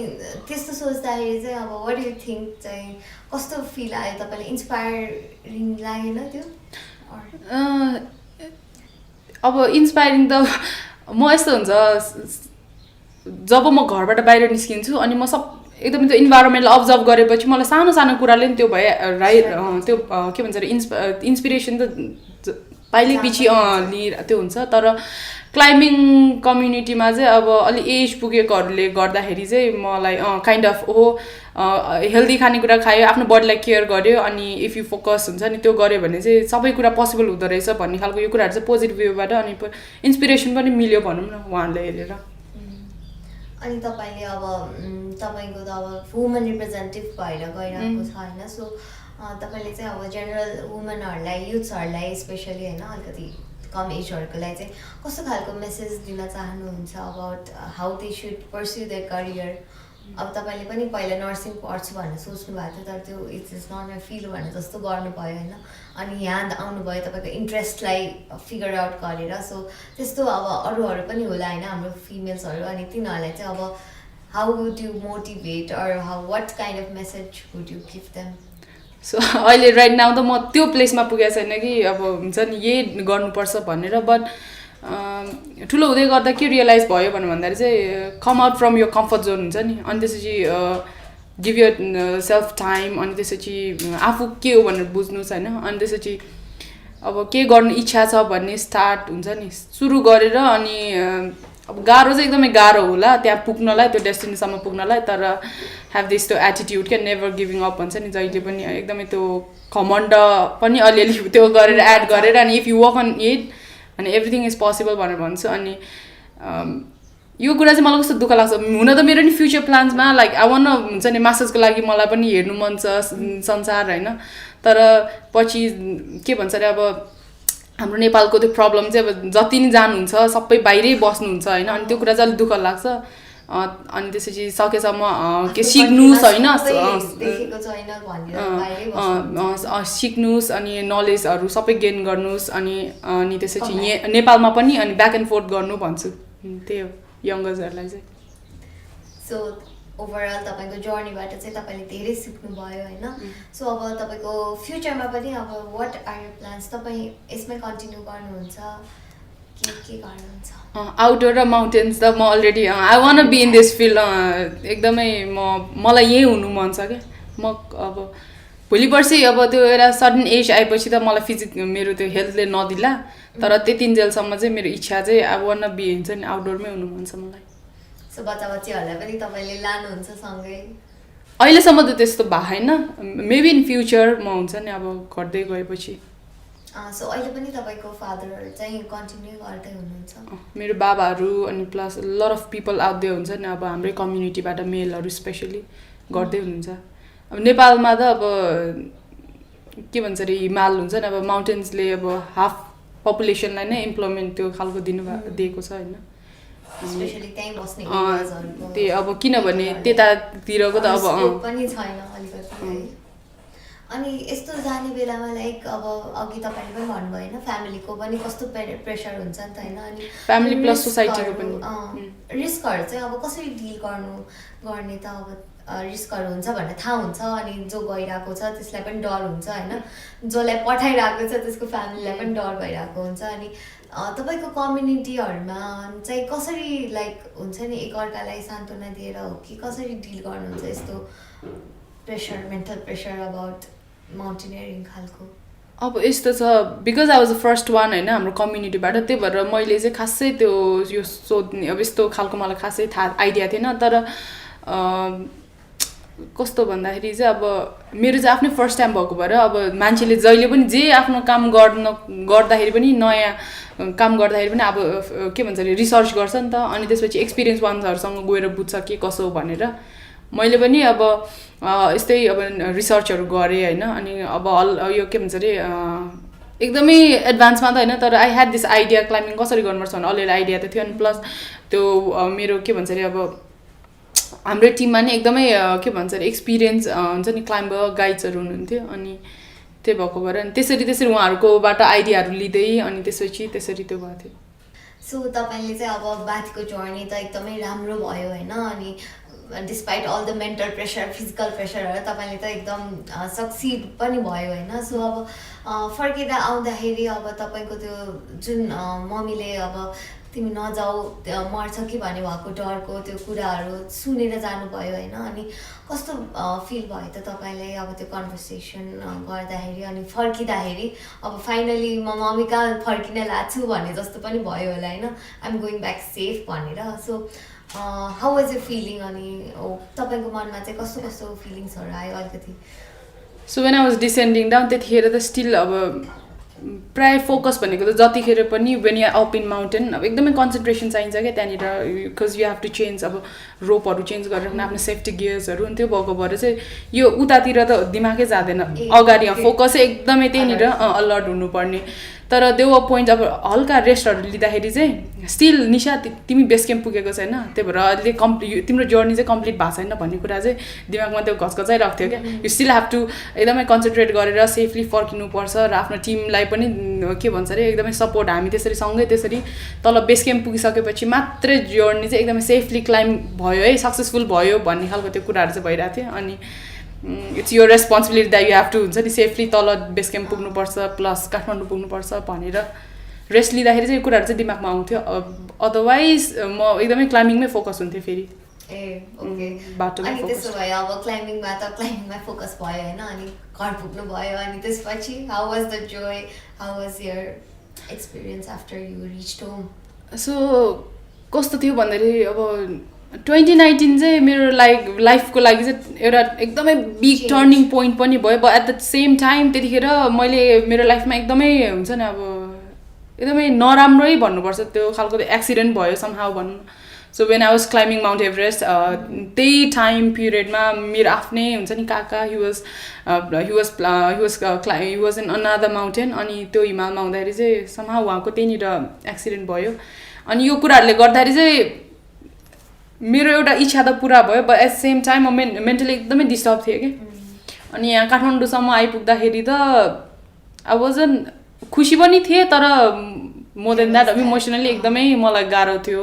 त्यस्तो सोच्दाखेरि चाहिँ अब वाट यु थिङ्क चाहिँ कस्तो फिल आयो तपाईँले इन्सपायरिङ लागेन त्यो अब इन्सपायरिङ त म यस्तो हुन्छ जब म घरबाट बाहिर निस्किन्छु अनि म एकदमै त्यो इन्भाइरोमेन्टलाई अब्जर्भ गरेपछि मलाई सानो सानो कुराले पनि त्यो त्यो के भन्छ अरे इन्सपिरेसन त पाइलै पछि त्यो हुन्छ तर क्लाइम्बिङ कम्युनिटीमा चाहिँ अब अलि एज पुगेकोहरूले गर्दाखेरि चाहिँ मलाई काइन्ड अफ हेल्दी खानेकुरा खायो आफ्नो बडीलाई केयर गर्यो अनि इफ यु फोकस हुन्छ नि त्यो गर्यो भने चाहिँ सबै कुरा पोसिबल हुँदो रहेछ भन्ने खालको यो कुराहरू चाहिँ पोजिटिभ वेबाट अनि इन्सपिरेसन पनि मिल्यो भनौँ न उहाँहरूले हेरेर अनि तपाईँले अब तपाईँको त अब वुमन रिप्रेजेन्टेटिभ भएर गइरहेको छ होइन सो तपाईँले चाहिँ अब जेनरल वुमनहरूलाई युथ्सहरूलाई स्पेसली होइन अलिकति कम एजहरूकोलाई चाहिँ कस्तो खालको मेसेज दिन चाहनुहुन्छ about how they should pursue their career अब तपाईँले पनि पहिला नर्सिङ पढ्छु भनेर सोच्नु भएको थियो तर त्यो it's is not my field भनेर जस्तो गर्नुभयो होइन अनि यहाँ आउनुभयो तपाईँको इन्ट्रेस्टलाई फिगर आउट गरेर सो त्यस्तो अब अरूहरू पनि होला होइन हाम्रो फिमेल्सहरू अनि तिनीहरूलाई चाहिँ अब how would you motivate or how what kind of message would you give them so अहिले राइट नाउ त म त्यो प्लेसमा पुगेको छैन कि अब हुन्छ नि यही गर्नुपर्छ भनेर बट ठुलो हुँदै गर्दा के रियलाइज भयो भन्दाखेरि चाहिँ कम आउट फ्रम यो कम्फर्ट जोन हुन्छ नि अनि त्यसपछि गिभ यर सेल्फ टाइम अनि त्यसपछि आफू के हो भनेर बुझ्नुहोस् होइन अनि त्यसपछि अब के गर्नु इच्छा छ भन्ने स्टार्ट हुन्छ नि सुरु गरेर अनि अब गाह्रो चाहिँ एकदमै गाह्रो होला त्यहाँ पुग्नलाई त्यो डेस्टिनेसम्म पुग्नलाई तर ह्याभ दिस त्यो एटिट्युड क्या नेभर गिभिङ अप भन्छ नि जहिले पनि एकदमै त्यो घमण्ड पनि अलिअलि त्यो गरेर एड गरेर अनि if you work on it अनि एभ्रिथिङ इज पोसिबल भनेर भन्छु अनि यो कुरा चाहिँ मलाई कस्तो दुःख लाग्छ हुन त मेरो नि फ्युचर प्लान्समा लाइक आई वान हुन्छ नि मास्टर्सको लागि मलाई पनि हेर्नु मन छ संसार होइन तर पछि के भन्छ अरे अब हाम्रो नेपालको त्यो प्रब्लम चाहिँ अब जति नै जानुहुन्छ सबै बाहिरै बस्नुहुन्छ होइन अनि त्यो कुरा चाहिँ अलिक दुःख लाग्छ अनि त्यसपछि सकेसम्म के सिक्नुहोस् होइन सिक्नुहोस् अनि नलेजहरू सबै गेन गर्नुहोस् अनि त्यसपछि नेपालमा पनि अनि ब्याक एन्ड फोर्थ गर्नु भन्छु त्यही हो यङ्गर्सहरूलाई चाहिँ सो ओभरअल तपाईँको जर्नीबाट चाहिँ तपाईँले धेरै सिक्नुभयो होइन सो अब तपाईँको फ्युचरमा पनि अब वाट आर यर प्लान्स तपाईँ यसमै कन्टिन्यू गर्नुहुन्छ के गर्नुहुन्छ आउटडोर र माउन्टेन्स त म already I one be in this field एकदमै मलाई यही हुनु मन छ क्या म अब भोलि पर्सि अब त्यो एउटा सडन एज आएपछि त मलाई मेरो त्यो हेल्थले नदिला तर त्यतिन्जेलसम्म चाहिँ मेरो इच्छा चाहिँ आई वान बी हुन्छ नि आउटडोरमै हुनु मन छ मलाई सो बच्चा बच्चीहरूलाई पनि तपाईँले लानुहुन्छ सँगै अहिलेसम्म त त्यस्तो भएको छैन मेबी इन फ्युचर म हुन्छ नि अब गर्दै गएपछि सो अहिले पनि तपाईँको फादरहरू चाहिँ कन्टिन्यू गर्दै हुनुहुन्छ मेरो बाबाहरू अनि plus lot of people out they हुन्छ नि अब हाम्रै कम्युनिटीबाट मेलहरू स्पेसली गर्दै हुनुहुन्छ अब नेपालमा त अब के भन्छ अरे हिमाल हुन्छ नि अब माउन्टेन्सले अब हाफ पपुलेसनलाई नै इम्प्लोइमेन्ट त्यो खालको दिएको छ होइन स्पेशली त्यही बस्ने त्यही अब किनभने त्यतातिरको त अब पनि छैन अलिकति अनि यस्तो जाने बेलामा लाइक अब अघि तपाईँले पनि भन्नुभयो होइन फ्यामिलीको पनि कस्तो प्रेसर हुन्छ नि त होइन अनि फ्यामिली प्लस सोसाइटीको पनि रिस्कहरू चाहिँ अब कसरी डिल गर्ने त अब रिस्कहरू हुन्छ भनेर थाहा हुन्छ अनि जो गइरहेको छ त्यसलाई पनि डर हुन्छ होइन जसलाई पठाइरहेको छ त्यसको फ्यामिलीलाई पनि डर भइरहेको हुन्छ अनि तपाईँको कम्युनिटीहरूमा चाहिँ कसरी लाइक हुन्छ नि एकअर्कालाई सान्त्वना दिएर हो कि कसरी डिल गर्नुहुन्छ यस्तो pressure mental pressure about mountaineering खालको अब यस्तो छ because I was the first one होइन हाम्रो कम्युनिटीबाट त्यही भएर मैले चाहिँ खासै त्यो यो सोध्ने अब यस्तो खालको मलाई खासै थाहा आइडिया थिएन तर कस्तो भन्दाखेरि चाहिँ अब मेरो चाहिँ आफ्नै फर्स्ट टाइम भएको भएर अब मान्छेले जहिले पनि जे आफ्नो काम गर्दाखेरि पनि नयाँ काम गर्दाखेरि पनि अब के भन्छ अरे रिसर्च गर्छ नि त अनि त्यसपछि एक्सपिरियन्स वान्सहरूसँग गएर बुझ्छ के कसो भनेर मैले पनि अब यस्तै अब रिसर्चहरू गरेँ होइन अनि अब यो के भन्छ अरे एकदमै एडभान्समा त होइन तर I had this idea climbing कसरी गर्नुपर्छ भने अलिअलि आइडिया त थियो अनि प्लस त्यो मेरो के भन्छ अरे अब हाम्रो टिममा नि एकदमै के भन्छ अरे एक्सपिरियन्स हुन्छ नि क्लाइम्बर गाइड्सहरू हुनुहुन्थ्यो अनि त्यही भएको भएर अनि त्यसरी उहाँहरूकोबाट आइडियाहरू लिँदै अनि त्यसपछि त्यसरी त्यो भएको थियो सो तपाईँले चाहिँ अब माथिको जर्नी त एकदमै राम्रो भयो होइन अनि despite all the mental pressure physical प्रेसरहरू तपाईँले त एकदम सक्सिड पनि भयो होइन सो अब फर्केर आउँदाखेरि अब तपाईँको त्यो जुन मम्मीले अब तिमी नजाऊ मर्छ कि भन्ने भएको डरको त्यो कुराहरू सुनेर जानुभयो होइन अनि कस्तो फिल भयो त तपाईँलाई अब त्यो कन्भर्सेसन गर्दाखेरि अनि फर्किँदाखेरि अब फाइनली म मम्मी कहाँ फर्किन लाग्छु भन्ने जस्तो पनि भयो होला होइन आइएम गोइङ ब्याक सेफ भनेर so how was you feeling अनि तपाईँको मनमा चाहिँ कस्तो कस्तो फिलिङ्सहरू आयो अलिकति so when I was descending down त्यतिखेर त स्टिल अब प्रायः फोकस भनेको त जतिखेर पनि when you up in mountain अब एकदमै कन्सन्ट्रेसन चाहिन्छ क्या त्यहाँनिर because you have to change अब रोपहरू चेन्ज गरेर आफ्नो सेफ्टी गियर्सहरू अनि त्यो भएको भएर चाहिँ यो उतातिर त दिमागै जाँदैन अगाडि फोकसै एकदमै त्यहीँनिर अलर्ट हुनुपर्ने तर देव अ पोइन्ट अब हल्का रेस्टहरू लिँदाखेरि चाहिँ स्टिल निशा तिमी बेस क्याम्प पुगेको छैन त्यही भएर अहिले तिम्रो जर्नी चाहिँ कम्प्लिट भएको छैन भन्ने कुरा चाहिँ दिमागमा त्यो घचघचाइरहेको थियो क्या यु स्टिल हेभ टु एकदमै कन्सन्ट्रेट गरेर सेफली फर्किनुपर्छ र आफ्नो टिमलाई पनि के भन्छ अरे एकदमै सपोर्ट हामी त्यसरी सँगै त्यसरी तल बेस क्याम्प पुगिसकेपछि मात्रै जर्नी चाहिँ एकदमै सेफली क्लाइम्ब भयो है सक्सेसफुल भयो भन्ने खालको त्यो कुराहरू चाहिँ भइरहेको थियो अनि it's your responsibility that you have to हुन्छ नि सेफली तल बेस क्याम्प पुग्नुपर्छ प्लस काठमाडौँ पुग्नुपर्छ भनेर रेस्ट लिँदाखेरि चाहिँ यो कुराहरू चाहिँ दिमागमा आउँथ्यो अदरवाइज म एकदमै क्लाइम्बिङमै फोकस हुन्थेँ फेरि ए ओके बाटोमा अनि त्यसो भयो अब क्लाइम्बिङमा फोकस भयो होइन अनि घर पुग्नु भयो अनि त्यसपछि how was the joy how was your experience after you reached home so कस्तो थियो भन्दाखेरि अब 2019 चाहिँ मेरो लाइफको लागि चाहिँ एउटा एकदमै बिग टर्निङ पोइन्ट पनि भयो but at the same time त्यतिखेर मैले मेरो लाइफमा एकदमै हुन्छ नि अब एकदमै नराम्रै भन्नुपर्छ त्यो खालको एक्सिडेन्ट भयो समहाउ भनौँ so when I was climbing Mount Everest त्यही टाइम पिरियडमा मेरो आफ्नै हुन्छ नि काका he was in another mountain अनि त्यो हिमालमा हुँदाखेरि चाहिँ समहाउ उहाँको त्यहीँनिर एक्सिडेन्ट भयो अनि यो कुराहरूले गर्दाखेरि चाहिँ मेरो एउटा इच्छा त पुरा भयो बट एट सेम टाइम म मेन्टली एकदमै डिस्टर्ब थिएँ कि अनि यहाँ काठमाडौँसम्म आइपुग्दाखेरि त आई वाजन खुसी पनि थिएँ तर मोर देन द्याट इमोसनली एकदमै मलाई गाह्रो थियो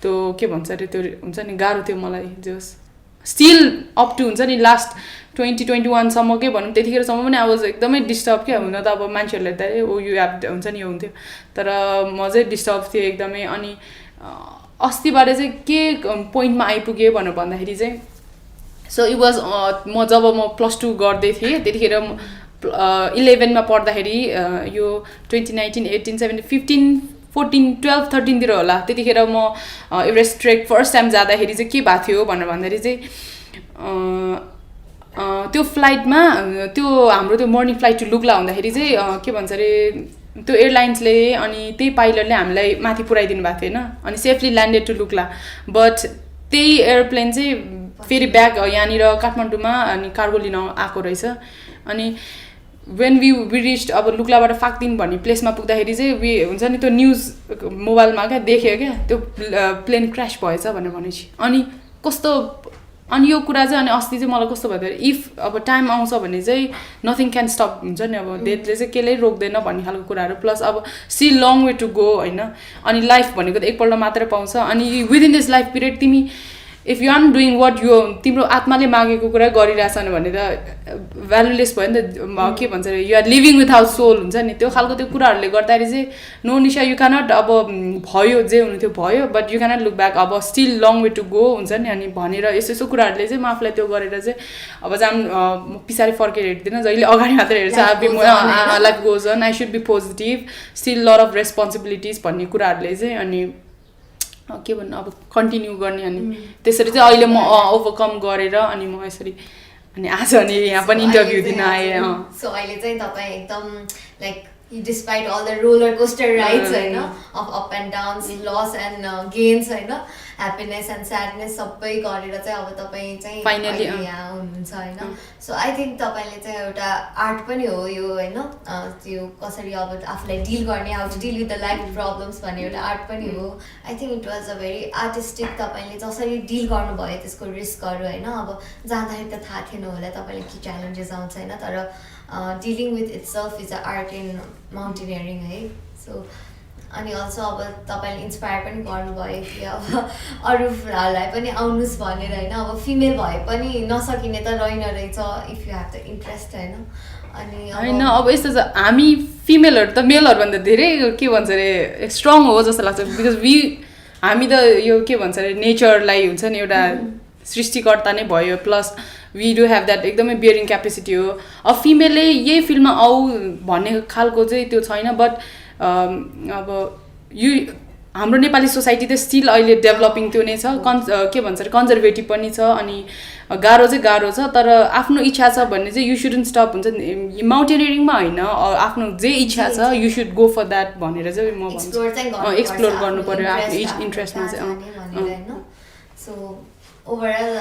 त्यो के भन्छ अरे त्यो हुन्छ नि गाह्रो थियो मलाई जस स्टिल अप टु हुन्छ नि लास्ट 2021सम्मकै भनौँ त्यतिखेरसम्म पनि आई वाज एकदमै डिस्टर्ब क्या हुन त अब मान्छेहरूले त ओ यु हेभ हुन्छ नि यो हुन्थ्यो तर म चाहिँ डिस्टर्ब थिएँ एकदमै अनि अस्तिबारे चाहिँ के पोइन्टमा आइपुगेँ भनेर भन्दाखेरि चाहिँ सो इट वाज जब म +2 गर्दै थिएँ त्यतिखेर 11मा पढ्दाखेरि यो 2019, 18, 17, 15, 14, 12, 13तिर होला त्यतिखेर म एभरेस्ट ट्रेक फर्स्ट टाइम जाँदाखेरि चाहिँ के भएको थियो भनेर भन्दाखेरि चाहिँ त्यो फ्लाइटमा त्यो हाम्रो त्यो मर्निङ फ्लाइट टु लुक्ला हुँदाखेरि चाहिँ के भन्छ अरे त्यो एयरलाइन्सले अनि त्यही पाइलटले हामीलाई माथि पुऱ्याइदिनु भएको थियो होइन अनि safely landed to Lukla but त्यही एयरप्लेन चाहिँ फेरि ब्याक यहाँनिर काठमाडौँमा अनि कार्गो लिन आएको रहेछ अनि वेन वी रिच्ड अब लुक्लाबाट फाक्दिन भन्ने प्लेसमा पुग्दाखेरि चाहिँ हुन्छ नि त्यो न्युज मोबाइलमा क्या देख्यो क्या त्यो प्लेन क्रास भएछ भनेर भनेपछि अनि कस्तो अनि यो कुरा चाहिँ अनि अस्ति चाहिँ मलाई कस्तो भयो इफ अब टाइम आउँछ भने चाहिँ नथिङ क्यान स्टप हुन्छ नि अब डेथले चाहिँ केही रोक्दैन भन्ने खालको कुराहरू प्लस अब see long way to go होइन अनि लाइफ भनेको त एकपल्ट मात्रै पाउँछ अनि विदिन दिस लाइफ पिरियड तिमी if you are doing what यो तिम्रो आत्माले मागेको कुरा गरिरहेछन् भने त भ्यालुलेस भयो नि त के भन्छ अरे युआर लिभिङ विथआउट सोल हुन्छ नि त्यो खालको त्यो कुराहरूले गर्दाखेरि चाहिँ नो निशा यु क्यानट अब भयो जे हुनु थियो भयो but you cannot look back अब still long way to go हुन्छ नि अनि भनेर यस्तो यस्तो कुराहरूले चाहिँ म आफूलाई त्यो गरेर चाहिँ अब म पछाडि फर्केर हेर्दिनँ जहिले अगाडि मात्रै हेर्छ life goes on I should be positive still lot of responsibilities भन्ने कुराहरूले चाहिँ अनि के भन्नु अब कन्टिन्यू गर्ने अनि त्यसरी चाहिँ अहिले म ओभरकम गरेर अनि म यसरी अनि आज अनि यहाँ पनि इन्टरभ्यू दिन आएँ सो अहिले चाहिँ तपाईँ एकदम like despite all the roller coaster rides होइन of up and downs loss and gains होइन ह्याप्पिनेस एन्ड स्याडनेस सबै गरेर चाहिँ अब तपाईँ चाहिँ फाइनली यहाँ हुनुहुन्छ होइन सो आई थिङ्क तपाईँले चाहिँ एउटा आर्ट पनि हो यो होइन त्यो कसरी अब आफूलाई डिल गर्ने how to deal with the life problems भन्ने एउटा आर्ट पनि हो I think it was a very artistic तपाईँले जसरी डिल गर्नुभयो त्यसको रिस्कहरू होइन अब जाँदाखेरि त थाहा थिएन होला तपाईँले के च्यालेन्जेस आउँछ होइन तर dealing with itself is an art in mountaineering है सो अनि अल्सो अब तपाईँले इन्सपायर पनि गर्नुभयो कि अब अरूहरूलाई पनि आउनुहोस् भनेर होइन अब फिमेल भए पनि नसकिने त रहेन रहेछ if you have the interest होइन अनि होइन अब यस्तो छ हामी फिमेलहरू त मेलहरूभन्दा धेरै के भन्छ अरे स्ट्रङ हो जस्तो लाग्छ बिकज हामी त यो के भन्छ अरे नेचरलाई हुन्छ नि एउटा सृष्टिकर्ता नै भयो plus we do have that एकदमै बियरिङ क्यापेसिटी हो अब फिमेलले यही फिल्डमा आऊ भन्ने खालको चाहिँ त्यो छैन बट अब यो हाम्रो नेपाली सोसाइटी त स्टिल अहिले डेभलपिङ त्यो नै छ के भन्छ अरे कन्जर्भेटिभ पनि छ अनि गाह्रो चाहिँ गाह्रो छ तर आफ्नो इच्छा छ भन्ने चाहिँ यु सुडन्ट स्टप हुन्छ नि माउन्टेनियरिङमा होइन आफ्नो जे इच्छा छ you should go for that भनेर चाहिँ म भन्छु एक्सप्लोर गर्नु पर्यो आफ्नो इन्ट्रेस्टमा चाहिँ सो ओभरअल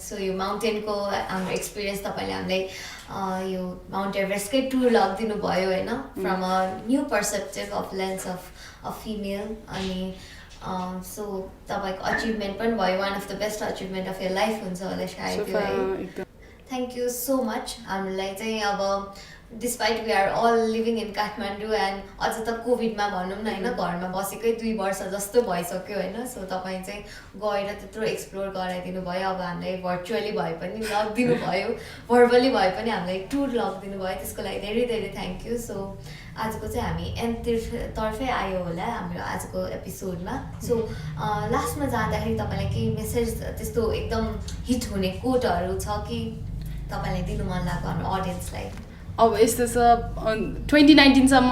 सो यो माउन्टेनको हाम्रो एक्सपिरियन्स तपाईँले हामीलाई यो माउन्ट एभरेस्टकै टुर लगिदिनु भयो होइन from a new perspective of lens of female अनि सो तपाईँको अचिभमेन्ट पनि भयो one of the best achievement of your life हुन्छ होला सायद त्यो है थ्याङ्क यू सो मच हामीलाई चाहिँ अब despite we are all living in Kathmandu and अझ त कोभिडमा भनौँ न होइन घरमा बसेकै 2 वर्ष जस्तो भइसक्यो होइन सो तपाईँ चाहिँ गएर त्यत्रो एक्सप्लोर गराइदिनु भयो अब हामीलाई भर्चुअली भए पनि लगिदिनु भयो भर्बली भए पनि हामीलाई टुर लगिदिनु भयो त्यसको लागि धेरै धेरै थ्याङ्क यू सो आजको चाहिँ हामी एन्डतर्फै आयो होला हाम्रो आजको एपिसोडमा सो लास्टमा जाँदाखेरि तपाईँलाई केही मेसेज त्यस्तो एकदम हिट हुने कोटहरू छ कि तपाईँलाई दिनु मन लाग्यो हाम्रो अडियन्सलाई अब यस्तो छ 2019सम्म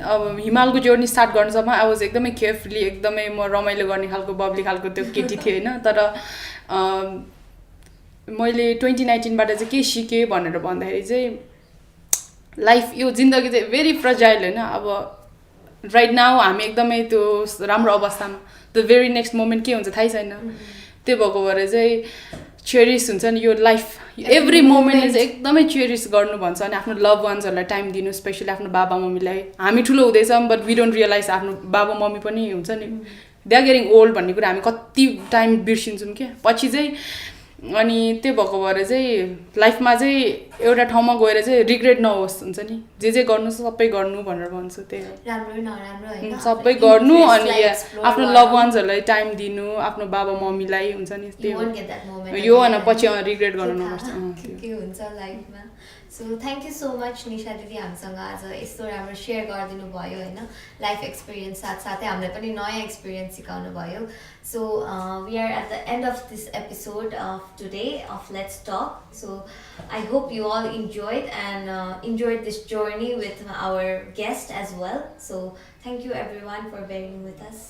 अब हिमालको जर्नी स्टार्ट गर्नुसम्म आई वाज एकदमै केयरफुली एकदमै म रमाइलो गर्ने खालको बब्ली खालको त्यो केटी थिएँ होइन तर मैले 2019बाट चाहिँ के सिकेँ भनेर भन्दाखेरि चाहिँ लाइफ यो जिन्दगी चाहिँ भेरी फ्रजाइल होइन अब राइट नाउ हामी एकदमै त्यो राम्रो अवस्थामा द भेरी नेक्स्ट मोमेन्ट के हुन्छ थाहै छैन त्यो भएको भएर चाहिँ चेरिस हुन्छ नि यो लाइफ एभ्री मोमेन्टले चाहिँ एकदमै चेरिस गर्नु भन्छ अनि आफ्नो लभ वान्सहरूलाई टाइम दिनु स्पेसली आफ्नो बाबा मम्मीलाई हामी ठुलो हुँदैछौँ बट वी डोन्ट रियलाइज आफ्नो बाबा मम्मी पनि हुन्छ नि दे आर गेटिङ ओल्ड भन्ने कुरा हामी कति टाइम बिर्सिन्छौँ क्या पछि चाहिँ अनि त्यो भएको भएर चाहिँ लाइफमा चाहिँ एउटा ठाउँमा गएर चाहिँ रिग्रेट नहोस् हुन्छ नि जे गर्नु सबै गर्नु भनेर भन्छु त्यही सबै गर्नु अनि आफ्नो लभ वान्सहरूलाई टाइम दिनु आफ्नो बाबा मम्मीलाई हुन्छ नि त्यो यो होइन पछि रिग्रेट गर्नु नपर्छ so thank you so much Nisha दिदी हामीसँग आज यस्तो राम्रो सेयर गरिदिनु भयो होइन लाइफ एक्सपिरियन्स साथसाथै हामीलाई पनि नयाँ एक्सपिरियन्स सिकाउनु भयो so we are at the end of this episode of today of let's talk so I hope you all enjoyed and enjoyed this journey with our guest as well so thank you everyone for bearing with us